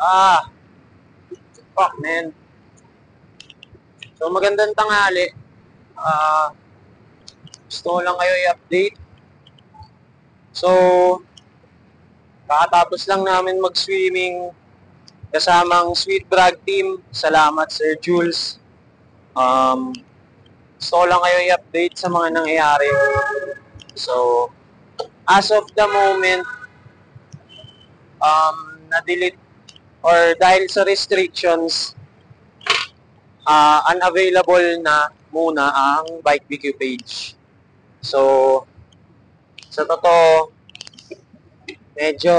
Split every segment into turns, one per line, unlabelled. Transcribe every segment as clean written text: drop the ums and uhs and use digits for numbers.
Ah, fuck man. So magandang tanghali. Ah, Gusto ko lang kayo i-update. So, kakatapos lang namin mag-swimming kasamang Sweet Drag Team. Salamat Sir Jules. Um, Gusto ko lang kayo i-update sa mga nangyayari. So, as of the moment, na-delete or dahil sa restrictions, unavailable na muna ang Bike BQ page. So, sa totoo, medyo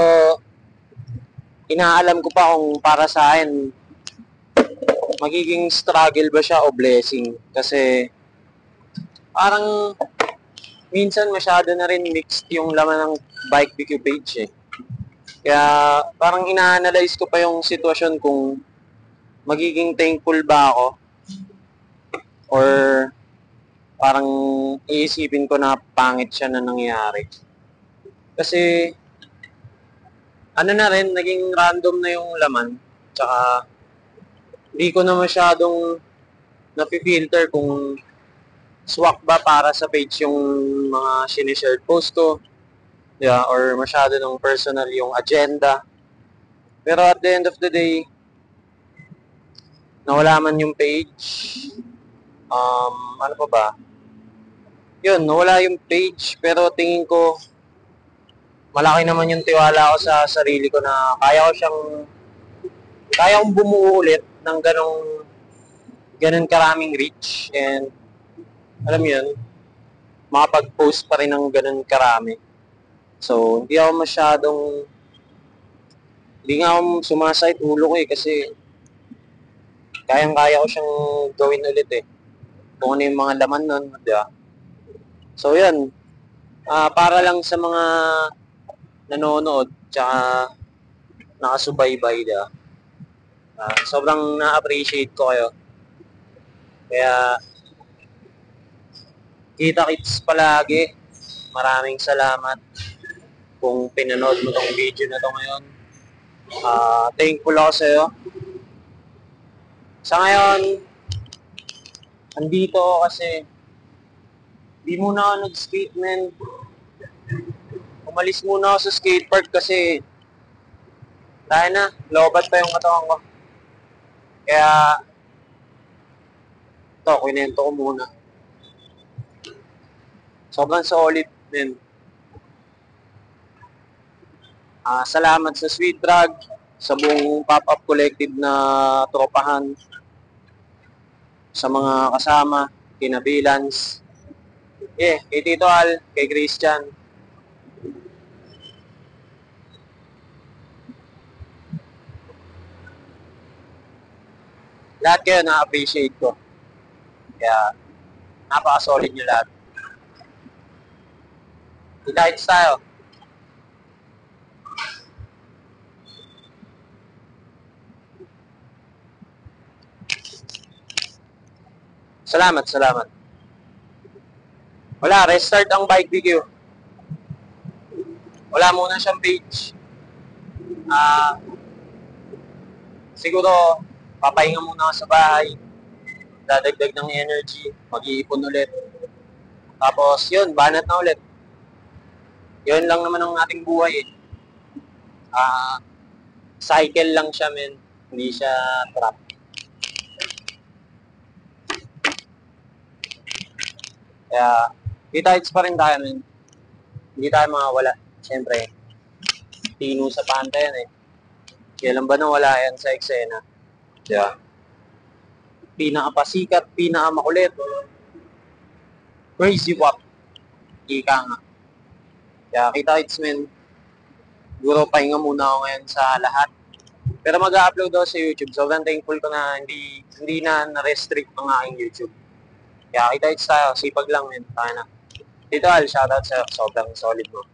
inaalam ko pa kung para sa akin magiging struggle ba siya o blessing. Kasi parang minsan masyado na rin mixed yung laman ng Bike BQ page eh. Kaya parang ina-analyze ko pa yung sitwasyon kung magiging thankful ba ako or parang iisipin ko na pangit siya na nangyari. Kasi ano na rin, naging random na yung laman. Tsaka hindi ko na masyadong napifilter kung swak ba para sa page yung mga sinishared post ko. Yeah, or masyado ng personal yung agenda. Pero at the end of the day, nawala man yung page. Ano pa ba? Yun, nawala yung page, pero tingin ko malaki naman yung tiwala ko sa sarili ko na kaya kong bumuo ulit ng ganun karaming reach and alam mo yun, makapag-post pa rin ng ganun karami. So, hindi nga ako sumasahit ulo ko eh kasi kayang-kaya ko siyang gawin ulit eh. Kung ano yung mga laman nun, di ba? So, yun. Para lang sa mga nanonood, tsaka nakasubaybay, di ba? Sobrang na-appreciate ko kayo. Kaya, kita-kits palagi. Maraming salamat kung pinanood mo tong video na to ngayon. Thankful ako sa'yo. Sa ngayon, andito ako kasi di muna ako nag-skate, man. Umalis muna ako sa skatepark kasi dahil na, lobat pa yung katawan ko. Kaya, ito, kinento ko muna. Sobrang solid din. Salamat sa Sweet Drag, sa buong pop-up collective na tropahan, sa mga kasama, kina Bilans, kay Tito Al, kay Christian. Lahat kayo na-appreciate ko. Kaya, napaka-solid nyo lahat. Kita-kits tayo. Salamat. Wala, restart ang Bike BQ. Wala muna siyang page. Siguro, papahinga muna ako sa bahay. Dadagdag ng energy. Mag-iipon ulit. Tapos, yun, banat na ulit. Yun lang naman ang ating buhay eh. Cycle lang siya, men. Hindi siya trap. Kaya, kita-kits pa rin tayo, men. Hindi tayo mawawala. Siyempre, tino sa panta yan eh. Kailan ba nawala yan sa eksena? Diba? Pinakapasikat, pinakamakulit. Crazy pop. Ika nga. Kaya kita-kits, men. Siguro pahinga muna ako ngayon sa lahat. Pero mag-upload ako sa YouTube. Sobrang thankful ko na hindi na na-restrict ang aking YouTube. Kaya kita-kits tayo. Sipag lang, men. Tayo na. Dito Al, shoutout sa'yo. Sobrang solid mo.